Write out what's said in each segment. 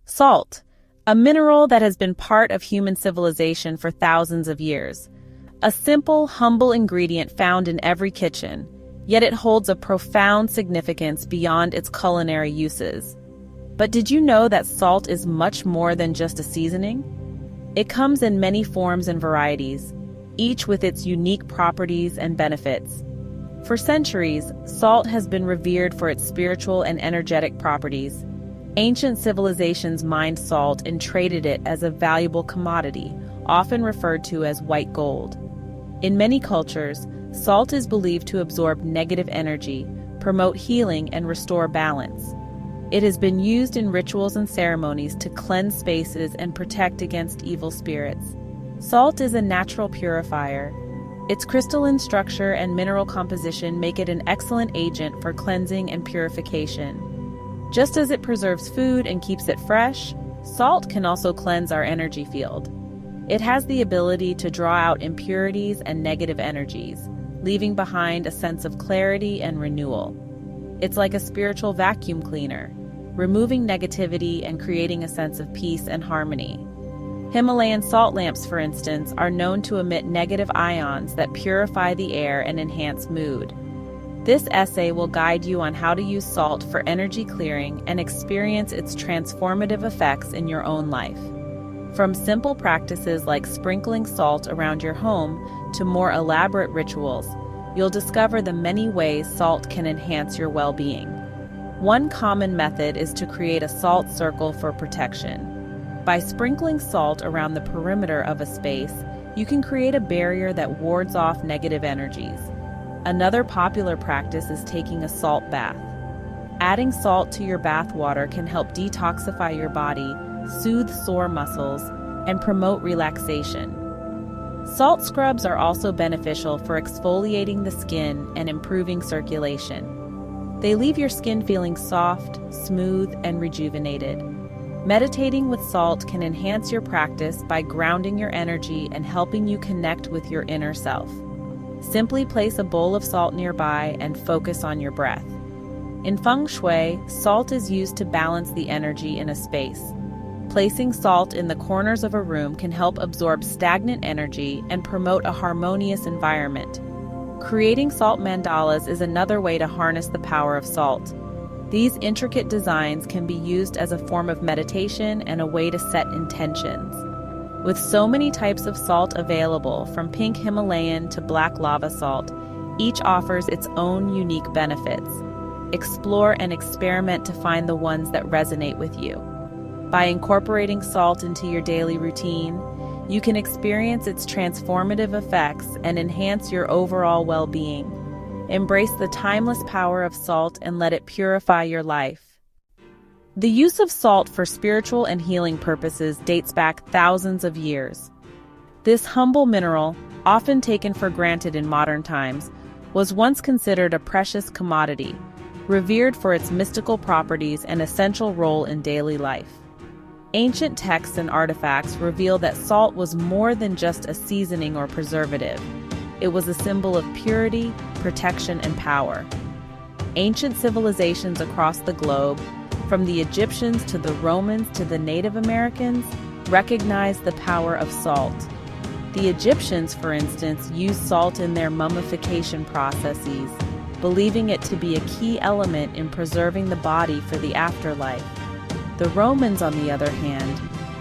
Salt, a mineral that has been part of human civilization for thousands of years. A simple, humble ingredient found in every kitchen, yet it holds a profound significance beyond its culinary uses. But did you know that salt is much more than just a seasoning? It comes in many forms and varieties, each with its unique properties and benefits. For centuries, salt has been revered for its spiritual and energetic properties. Ancient civilizations mined salt and traded it as a valuable commodity, often referred to as white gold. In many cultures, salt is believed to absorb negative energy, promote healing, and restore balance. It has been used in rituals and ceremonies to cleanse spaces and protect against evil spirits. Salt is a natural purifier. Its crystalline structure and mineral composition make it an excellent agent for cleansing and purification. Just as it preserves food and keeps it fresh, salt can also cleanse our energy field. It has the ability to draw out impurities and negative energies, leaving behind a sense of clarity and renewal. It's like a spiritual vacuum cleaner, removing negativity and creating a sense of peace and harmony. Himalayan salt lamps, for instance, are known to emit negative ions that purify the air and enhance mood. This essay will guide you on how to use salt for energy clearing and experience its transformative effects in your own life. From simple practices like sprinkling salt around your home to more elaborate rituals, you'll discover the many ways salt can enhance your well-being. One common method is to create a salt circle for protection. By sprinkling salt around the perimeter of a space, you can create a barrier that wards off negative energies. Another popular practice is taking a salt bath. Adding salt to your bath water can help detoxify your body, soothe sore muscles, and promote relaxation. Salt scrubs are also beneficial for exfoliating the skin and improving circulation. They leave your skin feeling soft, smooth, and rejuvenated. Meditating with salt can enhance your practice by grounding your energy and helping you connect with your inner self. Simply place a bowl of salt nearby and focus on your breath. In feng shui, salt is used to balance the energy in a space. Placing salt in the corners of a room can help absorb stagnant energy and promote a harmonious environment. Creating salt mandalas is another way to harness the power of salt. These intricate designs can be used as a form of meditation and a way to set intentions. With so many types of salt available, from pink Himalayan to black lava salt, each offers its own unique benefits. Explore and experiment to find the ones that resonate with you. By incorporating salt into your daily routine, you can experience its transformative effects and enhance your overall well-being. Embrace the timeless power of salt and let it purify your life. The use of salt for spiritual and healing purposes dates back thousands of years. This humble mineral, often taken for granted in modern times, was once considered a precious commodity, revered for its mystical properties and essential role in daily life. Ancient texts and artifacts reveal that salt was more than just a seasoning or preservative. It was a symbol of purity, protection, and power. Ancient civilizations across the globe, from the Egyptians to the Romans to the Native Americans, recognized the power of salt. The Egyptians, for instance, used salt in their mummification processes, believing it to be a key element in preserving the body for the afterlife. The Romans, on the other hand,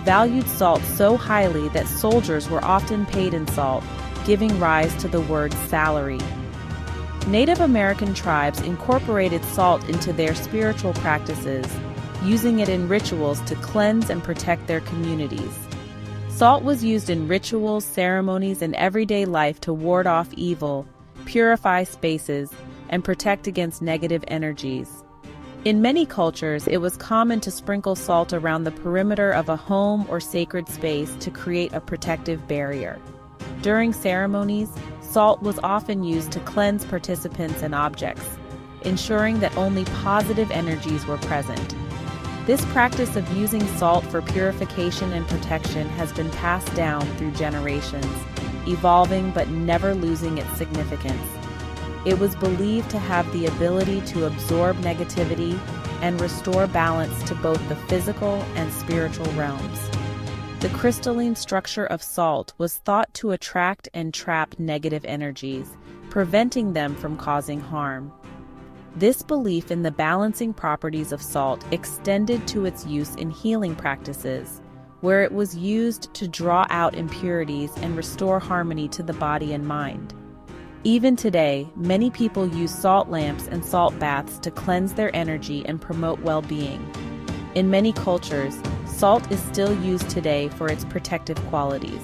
valued salt so highly that soldiers were often paid in salt, giving rise to the word salary. Native American tribes incorporated salt into their spiritual practices, using it in rituals to cleanse and protect their communities. Salt was used in rituals, ceremonies, and everyday life to ward off evil, purify spaces, and protect against negative energies. In many cultures, it was common to sprinkle salt around the perimeter of a home or sacred space to create a protective barrier. During ceremonies, salt was often used to cleanse participants and objects, ensuring that only positive energies were present. This practice of using salt for purification and protection has been passed down through generations, evolving but never losing its significance. It was believed to have the ability to absorb negativity, and restore balance to both the physical and spiritual realms. The crystalline structure of salt was thought to attract and trap negative energies, preventing them from causing harm. This belief in the balancing properties of salt extended to its use in healing practices, where it was used to draw out impurities and restore harmony to the body and mind. Even today, many people use salt lamps and salt baths to cleanse their energy and promote well-being. In many cultures, salt is still used today for its protective qualities.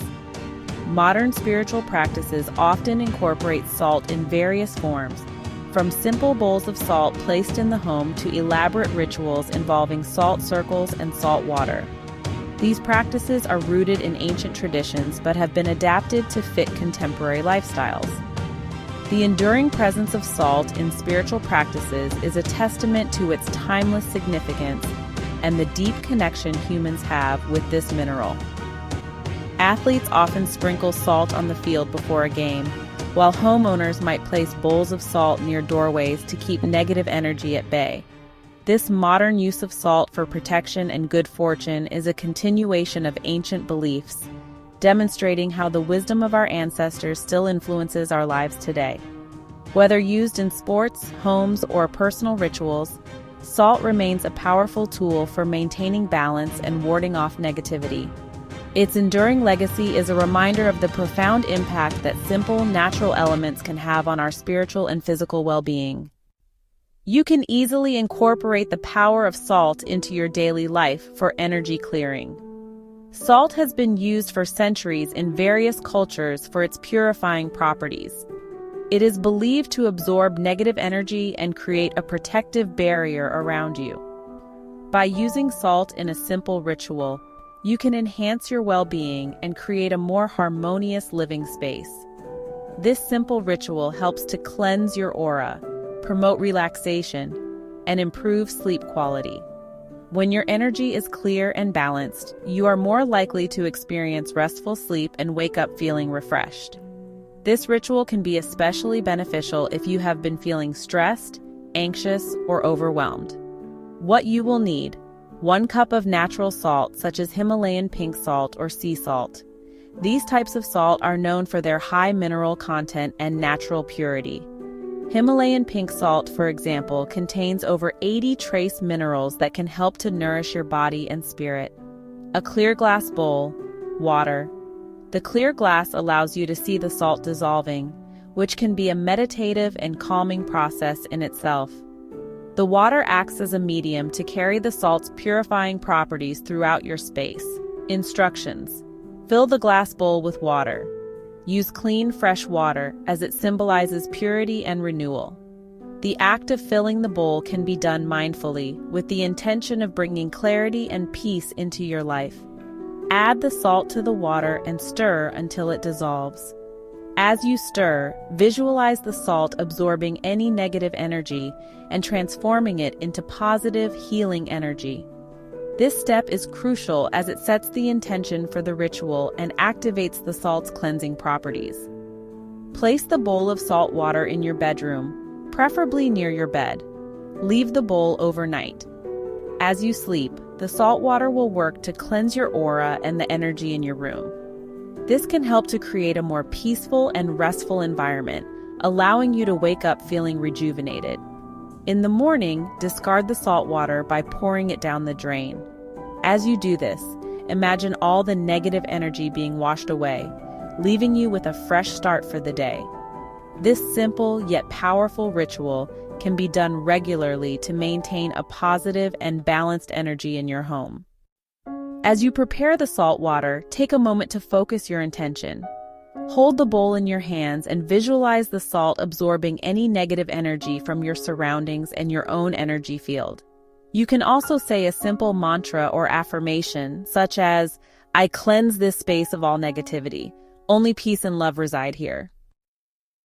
Modern spiritual practices often incorporate salt in various forms, from simple bowls of salt placed in the home to elaborate rituals involving salt circles and salt water. These practices are rooted in ancient traditions but have been adapted to fit contemporary lifestyles. The enduring presence of salt in spiritual practices is a testament to its timeless significance and the deep connection humans have with this mineral. Athletes often sprinkle salt on the field before a game, while homeowners might place bowls of salt near doorways to keep negative energy at bay. This modern use of salt for protection and good fortune is a continuation of ancient beliefs, demonstrating how the wisdom of our ancestors still influences our lives today. Whether used in sports, homes, or personal rituals, salt remains a powerful tool for maintaining balance and warding off negativity. Its enduring legacy is a reminder of the profound impact that simple, natural elements can have on our spiritual and physical well-being. You can easily incorporate the power of salt into your daily life for energy clearing. Salt has been used for centuries in various cultures for its purifying properties. It is believed to absorb negative energy and create a protective barrier around you. By using salt in a simple ritual, you can enhance your well-being and create a more harmonious living space. This simple ritual helps to cleanse your aura, promote relaxation, and improve sleep quality. When your energy is clear and balanced, you are more likely to experience restful sleep and wake up feeling refreshed. This ritual can be especially beneficial if you have been feeling stressed, anxious, or overwhelmed. What you will need: 1 cup of natural salt, such as Himalayan pink salt or sea salt. These types of salt are known for their high mineral content and natural purity. Himalayan pink salt, for example, contains over 80 trace minerals that can help to nourish your body and spirit. A clear glass bowl, water. The clear glass allows you to see the salt dissolving, which can be a meditative and calming process in itself. The water acts as a medium to carry the salt's purifying properties throughout your space. Instructions: fill the glass bowl with water. Use clean, fresh water, as it symbolizes purity and renewal. The act of filling the bowl can be done mindfully, with the intention of bringing clarity and peace into your life. Add the salt to the water and stir until it dissolves. As you stir, visualize the salt absorbing any negative energy and transforming it into positive, healing energy. This step is crucial as it sets the intention for the ritual and activates the salt's cleansing properties. Place the bowl of salt water in your bedroom, preferably near your bed. Leave the bowl overnight. As you sleep, the salt water will work to cleanse your aura and the energy in your room. This can help to create a more peaceful and restful environment, allowing you to wake up feeling rejuvenated. In the morning, discard the salt water by pouring it down the drain. As you do this, imagine all the negative energy being washed away, leaving you with a fresh start for the day. This simple yet powerful ritual can be done regularly to maintain a positive and balanced energy in your home. As you prepare the salt water, take a moment to focus your intention. Hold the bowl in your hands and visualize the salt absorbing any negative energy from your surroundings and your own energy field. You can also say a simple mantra or affirmation, such as, "I cleanse this space of all negativity. Only peace and love reside here."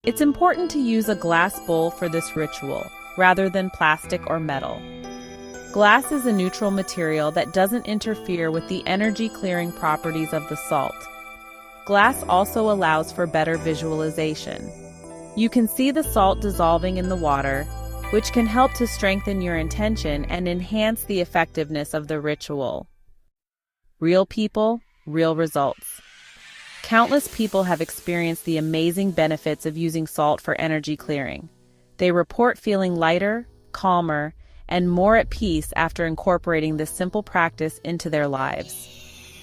It's important to use a glass bowl for this ritual, rather than plastic or metal. Glass is a neutral material that doesn't interfere with the energy-clearing properties of the salt. Glass also allows for better visualization. You can see the salt dissolving in the water, which can help to strengthen your intention and enhance the effectiveness of the ritual. Real people, real results. Countless people have experienced the amazing benefits of using salt for energy clearing. They report feeling lighter, calmer, and more at peace after incorporating this simple practice into their lives.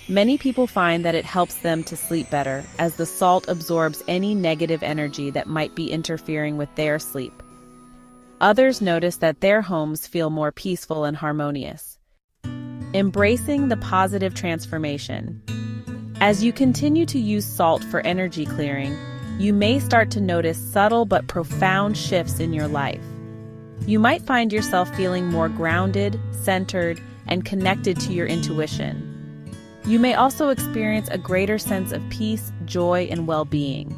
Many people find that it helps them to sleep better, as the salt absorbs any negative energy that might be interfering with their sleep. Others notice that their homes feel more peaceful and harmonious. Embracing the positive transformation. As you continue to use salt for energy clearing, you may start to notice subtle but profound shifts in your life. You might find yourself feeling more grounded, centered, and connected to your intuition. You may also experience a greater sense of peace, joy, and well-being.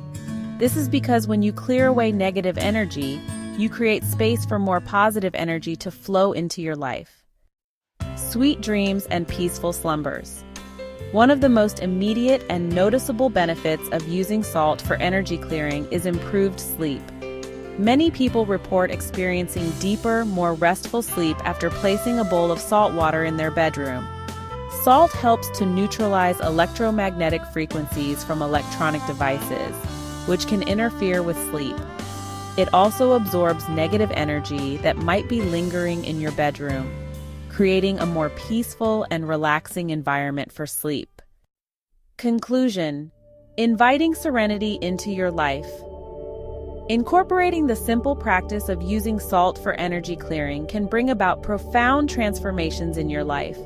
This is because when you clear away negative energy, you create space for more positive energy to flow into your life. Sweet dreams and peaceful slumbers. One of the most immediate and noticeable benefits of using salt for energy clearing is improved sleep. Many people report experiencing deeper, more restful sleep after placing a bowl of salt water in their bedroom. Salt helps to neutralize electromagnetic frequencies from electronic devices, which can interfere with sleep. It also absorbs negative energy that might be lingering in your bedroom, creating a more peaceful and relaxing environment for sleep. Conclusion: inviting serenity into your life. Incorporating the simple practice of using salt for energy clearing can bring about profound transformations in your life.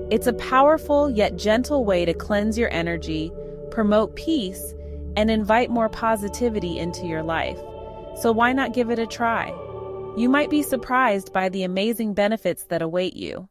It's a powerful yet gentle way to cleanse your energy, promote peace, and invite more positivity into your life. So why not give it a try? You might be surprised by the amazing benefits that await you.